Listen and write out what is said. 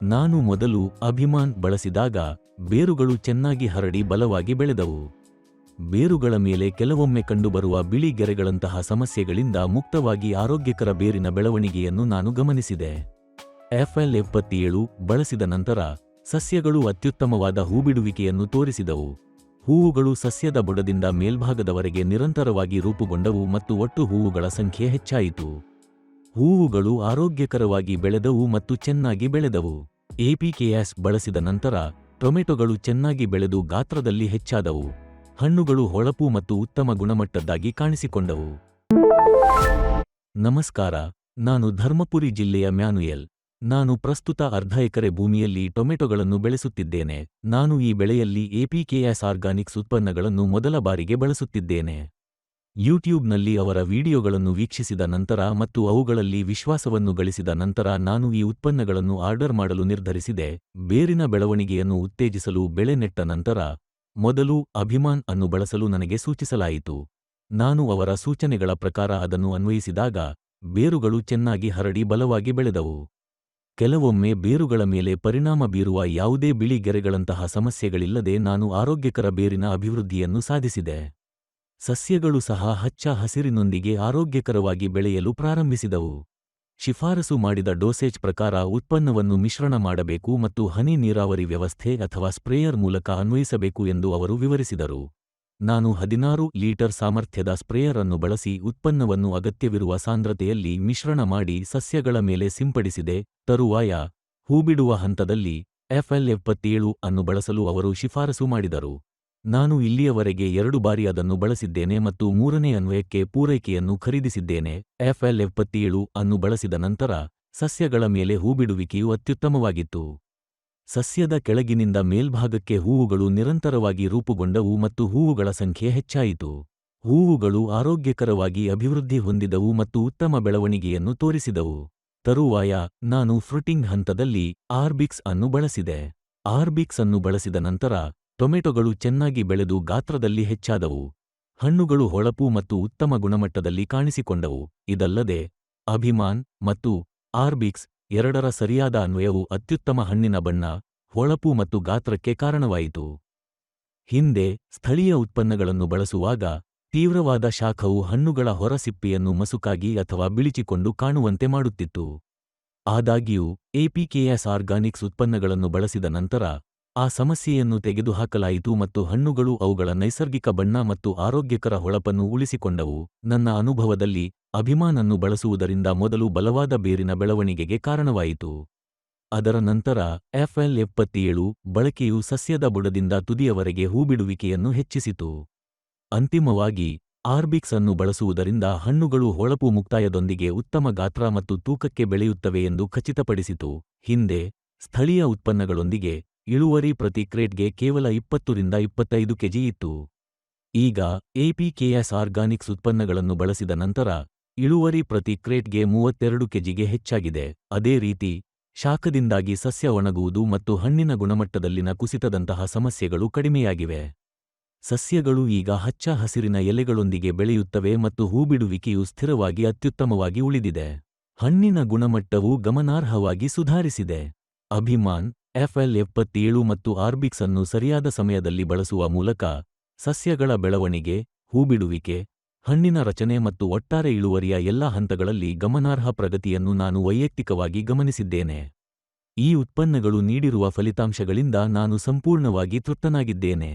ನಾನು ಮೊದಲು ಅಭಿಮಾನ್ ಬಳಸಿದಾಗ ಬೇರುಗಳು ಚೆನ್ನಾಗಿ ಹರಡಿ ಬಲವಾಗಿ ಬೆಳೆದವು. ಬೇರುಗಳ ಮೇಲೆ ಕೆಲವೊಮ್ಮೆ ಕಂಡುಬರುವ ಬಿಳಿ ಗೆರೆಗಳಂತಹ ಸಮಸ್ಯೆಗಳಿಂದ ಮುಕ್ತವಾಗಿ ಆರೋಗ್ಯಕರ ಬೇರಿನ ಬೆಳವಣಿಗೆಯನ್ನು ನಾನು ಗಮನಿಸಿದೆ. FL77 ಬಳಸಿದ ನಂತರ ಸಸ್ಯಗಳು ಅತ್ಯುತ್ತಮವಾದ ಹೂಬಿಡುವಿಕೆಯನ್ನು ತೋರಿಸಿದವು. ಹೂವುಗಳು ಸಸ್ಯದ ಬುಡದಿಂದ ಮೇಲ್ಭಾಗದವರೆಗೆ ನಿರಂತರವಾಗಿ ರೂಪುಗೊಂಡವು ಮತ್ತು ಒಟ್ಟು ಹೂವುಗಳ ಸಂಖ್ಯೆ ಹೆಚ್ಚಾಯಿತು. ಹೂವುಗಳು ಆರೋಗ್ಯಕರವಾಗಿ ಬೆಳೆದವು ಮತ್ತು ಚೆನ್ನಾಗಿ ಬೆಳೆದವು. APKS ಬಳಸಿದ ನಂತರ ಟೊಮೆಟೊಗಳು ಚೆನ್ನಾಗಿ ಬೆಳೆದು ಗಾತ್ರದಲ್ಲಿ ಹೆಚ್ಚಾದವು. ಹಣ್ಣುಗಳು ಹೊಳಪು ಮತ್ತು ಉತ್ತಮ ಗುಣಮಟ್ಟದ್ದಾಗಿ ಕಾಣಿಸಿಕೊಂಡವು. ನಮಸ್ಕಾರ, ನಾನು ಧರ್ಮಪುರಿ ಜಿಲ್ಲೆಯ ಮ್ಯಾನುಯೆಲ್. ನಾನು ಪ್ರಸ್ತುತ ಅರ್ಧ ಎಕರೆ ಭೂಮಿಯಲ್ಲಿ ಟೊಮೆಟೊಗಳನ್ನು ಬೆಳೆಸುತ್ತಿದ್ದೇನೆ. ನಾನು ಈ ಬೆಳೆಯಲ್ಲಿ APKS ಆರ್ಗಾನಿಕ್ಸ್ ಉತ್ಪನ್ನಗಳನ್ನು ಮೊದಲ ಬಾರಿಗೆ ಬಳಸುತ್ತಿದ್ದೇನೆ. ಯೂಟ್ಯೂಬ್ನಲ್ಲಿ ಅವರ ವಿಡಿಯೋಗಳನ್ನು ವೀಕ್ಷಿಸಿದ ನಂತರ ಮತ್ತು ಅವುಗಳಲ್ಲಿ ವಿಶ್ವಾಸವನ್ನು ಗಳಿಸಿದ ನಂತರ ನಾನು ಈ ಉತ್ಪನ್ನಗಳನ್ನು ಆರ್ಡರ್ ಮಾಡಲು ನಿರ್ಧರಿಸಿದೆ. ಬೇರಿನ ಬೆಳವಣಿಗೆಯನ್ನು ಉತ್ತೇಜಿಸಲು ಬೆಳೆ ನೆಟ್ಟ ನಂತರ ಮೊದಲು ಅಭಿಮಾನ್ ಅನ್ನು ಬಳಸಲು ನನಗೆ ಸೂಚಿಸಲಾಯಿತು. ನಾನು ಅವರ ಸೂಚನೆಗಳ ಪ್ರಕಾರ ಅದನ್ನು ಅನ್ವಯಿಸಿದಾಗ ಬೇರುಗಳು ಚೆನ್ನಾಗಿ ಹರಡಿ ಬಲವಾಗಿ ಬೆಳೆದವು. ಕೆಲವೊಮ್ಮೆ ಬೇರುಗಳ ಮೇಲೆ ಪರಿಣಾಮ ಬೀರುವ ಯಾವುದೇ ಬಿಳಿ ಗೆರೆಗಳಂತಹ ಸಮಸ್ಯೆಗಳಿಲ್ಲದೆ ನಾನು ಆರೋಗ್ಯಕರ ಬೇರಿನ ಅಭಿವೃದ್ಧಿಯನ್ನು ಸಾಧಿಸಿದೆ. ಸಸ್ಯಗಳು ಸಹ ಹಚ್ಚ ಹಸಿರಿನೊಂದಿಗೆ ಆರೋಗ್ಯಕರವಾಗಿ ಬೆಳೆಯಲು ಪ್ರಾರಂಭಿಸಿದವು. ಶಿಫಾರಸು ಮಾಡಿದ ಡೋಸೇಜ್ ಪ್ರಕಾರ ಉತ್ಪನ್ನವನ್ನು ಮಿಶ್ರಣ ಮಾಡಬೇಕು ಮತ್ತು ಹನಿ ನೀರಾವರಿ ವ್ಯವಸ್ಥೆ ಅಥವಾ ಸ್ಪ್ರೇಯರ್ ಮೂಲಕ ಅನ್ವಯಿಸಬೇಕು ಎಂದು ಅವರು ವಿವರಿಸಿದರು. ನಾನು 16 ಲೀಟರ್ ಸಾಮರ್ಥ್ಯದ ಸ್ಪ್ರೇಯರ್ ಅನ್ನು ಬಳಸಿ ಉತ್ಪನ್ನವನ್ನು ಅಗತ್ಯವಿರುವ ಸಾಂದ್ರತೆಯಲ್ಲಿ ಮಿಶ್ರಣ ಮಾಡಿ ಸಸ್ಯಗಳ ಮೇಲೆ ಸಿಂಪಡಿಸಿದೆ. ತರುವಾಯ ಹೂಬಿಡುವ ಹಂತದಲ್ಲಿ FL77 ಅನ್ನು ಬಳಸಲು ಅವರು ಶಿಫಾರಸು ಮಾಡಿದರು. ನಾನು ಇಲ್ಲಿಯವರೆಗೆ 2 ಬಾರಿ ಅದನ್ನು ಬಳಸಿದ್ದೇನೆ ಮತ್ತು 3ನೇ ಅನ್ವಯಕ್ಕೆ ಪೂರೈಕೆಯನ್ನು ಖರೀದಿಸಿದ್ದೇನೆ. FL77 ಅನ್ನು ಬಳಸಿದ ನಂತರ ಸಸ್ಯಗಳ ಮೇಲೆ ಹೂಬಿಡುವಿಕೆಯು ಅತ್ಯುತ್ತಮವಾಗಿತ್ತು. ಸಸ್ಯದ ಕೆಳಗಿನಿಂದ ಮೇಲ್ಭಾಗಕ್ಕೆ ಹೂವುಗಳು ನಿರಂತರವಾಗಿ ರೂಪುಗೊಂಡವು ಮತ್ತು ಹೂವುಗಳ ಸಂಖ್ಯೆ ಹೆಚ್ಚಾಯಿತು. ಹೂವುಗಳು ಆರೋಗ್ಯಕರವಾಗಿ ಅಭಿವೃದ್ಧಿ ಹೊಂದಿದವು ಮತ್ತು ಉತ್ತಮ ಬೆಳವಣಿಗೆಯನ್ನು ತೋರಿಸಿದವು. ತರುವಾಯ ನಾನು ಫ್ರುಟಿಂಗ್ ಹಂತದಲ್ಲಿ ಆರ್ಬಿಕ್ಸ್ ಅನ್ನು ಬಳಸಿದೆ. ಆರ್ಬಿಕ್ಸ್ ಅನ್ನು ಬಳಸಿದ ನಂತರ ಟೊಮೆಟೊಗಳು ಚೆನ್ನಾಗಿ ಬೆಳೆದು ಗಾತ್ರದಲ್ಲಿ ಹೆಚ್ಚಾದವು. ಹಣ್ಣುಗಳು ಹೊಳಪು ಮತ್ತು ಉತ್ತಮ ಗುಣಮಟ್ಟದಲ್ಲಿ ಕಾಣಿಸಿಕೊಂಡವು. ಇದಲ್ಲದೆ ಅಭಿಮಾನ್ ಮತ್ತು ಆರ್ಬಿಕ್ಸ್ ಎರಡರ ಸರಿಯಾದ ಅನ್ವಯವು ಅತ್ಯುತ್ತಮ ಹಣ್ಣಿನ ಬಣ್ಣ, ಹೊಳಪು ಮತ್ತು ಗಾತ್ರಕ್ಕೆ ಕಾರಣವಾಯಿತು. ಹಿಂದೆ ಸ್ಥಳೀಯ ಉತ್ಪನ್ನಗಳನ್ನು ಬಳಸುವಾಗ ತೀವ್ರವಾದ ಶಾಖವು ಹಣ್ಣುಗಳ ಹೊರ ಸಿಪ್ಪೆಯನ್ನು ಮಸುಕಾಗಿ ಅಥವಾ ಬಿಳಿಚಿಕೊಂಡು ಕಾಣುವಂತೆ ಮಾಡುತ್ತಿತ್ತು. ಆದಾಗ್ಯೂ APKS ಆರ್ಗಾನಿಕ್ಸ್ ಉತ್ಪನ್ನಗಳನ್ನು ಬಳಸಿದ ನಂತರ ಆ ಸಮಸ್ಯೆಯನ್ನು ತೆಗೆದುಹಾಕಲಾಯಿತು ಮತ್ತು ಹಣ್ಣುಗಳು ಅವುಗಳ ನೈಸರ್ಗಿಕ ಬಣ್ಣ ಮತ್ತು ಆರೋಗ್ಯಕರ ಹೊಳಪನ್ನು ಉಳಿಸಿಕೊಂಡವು. ನನ್ನ ಅನುಭವದಲ್ಲಿ ಅಭಿಮಾನ್ ಅನ್ನು ಬಳಸುವುದರಿಂದ ಮೊದಲು ಬಲವಾದ ಬೇರಿನ ಬೆಳವಣಿಗೆಗೆ ಕಾರಣವಾಯಿತು. ಅದರ ನಂತರ FL77 ಬಳಕೆಯು ಸಸ್ಯದ ಬುಡದಿಂದ ತುದಿಯವರೆಗೆ ಹೂಬಿಡುವಿಕೆಯನ್ನು ಹೆಚ್ಚಿಸಿತು. ಅಂತಿಮವಾಗಿ ಆರ್ಬಿಕ್ಸ್ ಅನ್ನು ಬಳಸುವುದರಿಂದ ಹಣ್ಣುಗಳು ಹೊಳಪು ಮುಕ್ತಾಯದೊಂದಿಗೆ ಉತ್ತಮ ಗಾತ್ರ ಮತ್ತು ತೂಕಕ್ಕೆ ಬೆಳೆಯುತ್ತವೆ ಎಂದು ಖಚಿತಪಡಿಸಿತು. ಹಿಂದೆ ಸ್ಥಳೀಯ ಉತ್ಪನ್ನಗಳೊಂದಿಗೆ ಇಳುವರಿ ಪ್ರತಿ ಕ್ರೇಟ್ಗೆ ಕೇವಲ 20 ರಿಂದ 25 ಕೆಜಿ ಇತ್ತು. ಈಗ APKS ಆರ್ಗಾನಿಕ್ಸ್ ಉತ್ಪನ್ನಗಳನ್ನು ಬಳಸಿದ ನಂತರ ಇಳುವರಿ ಪ್ರತಿ ಕ್ರೇಟ್ಗೆ 32 ಕೆಜಿಗೆ ಹೆಚ್ಚಾಗಿದೆ. ಅದೇ ರೀತಿ ಶಾಖದಿಂದಾಗಿ ಸಸ್ಯ ಒಣಗುವುದು ಮತ್ತು ಹಣ್ಣಿನ ಗುಣಮಟ್ಟದಲ್ಲಿನ ಕುಸಿತದಂತಹ ಸಮಸ್ಯೆಗಳು ಕಡಿಮೆಯಾಗಿವೆ. ಸಸ್ಯಗಳು ಈಗ ಹಚ್ಚ ಹಸಿರಿನ ಎಲೆಗಳೊಂದಿಗೆ ಬೆಳೆಯುತ್ತವೆ ಮತ್ತು ಹೂಬಿಡುವಿಕೆಯು ಸ್ಥಿರವಾಗಿ ಅತ್ಯುತ್ತಮವಾಗಿ ಉಳಿದಿದೆ. ಹಣ್ಣಿನ ಗುಣಮಟ್ಟವು ಗಮನಾರ್ಹವಾಗಿ ಸುಧಾರಿಸಿದೆ. ಅಭಿಮಾನ್, FL77 ಮತ್ತು ಆರ್ಬಿಕ್ಸ್ ಅನ್ನು ಸರಿಯಾದ ಸಮಯದಲ್ಲಿ ಬಳಸುವ ಮೂಲಕ ಸಸ್ಯಗಳ ಬೆಳವಣಿಗೆ, ಹೂಬಿಡುವಿಕೆ, ಹಣ್ಣಿನ ರಚನೆ ಮತ್ತು ಒಟ್ಟಾರೆ ಇಳುವರಿಯ ಎಲ್ಲಾ ಹಂತಗಳಲ್ಲಿ ಗಮನಾರ್ಹ ಪ್ರಗತಿಯನ್ನು ನಾನು ವೈಯಕ್ತಿಕವಾಗಿ ಗಮನಿಸಿದ್ದೇನೆ. ಈ ಉತ್ಪನ್ನಗಳು ನೀಡಿರುವ ಫಲಿತಾಂಶಗಳಿಂದ ನಾನು ಸಂಪೂರ್ಣವಾಗಿ ತೃಪ್ತನಾಗಿದ್ದೇನೆ.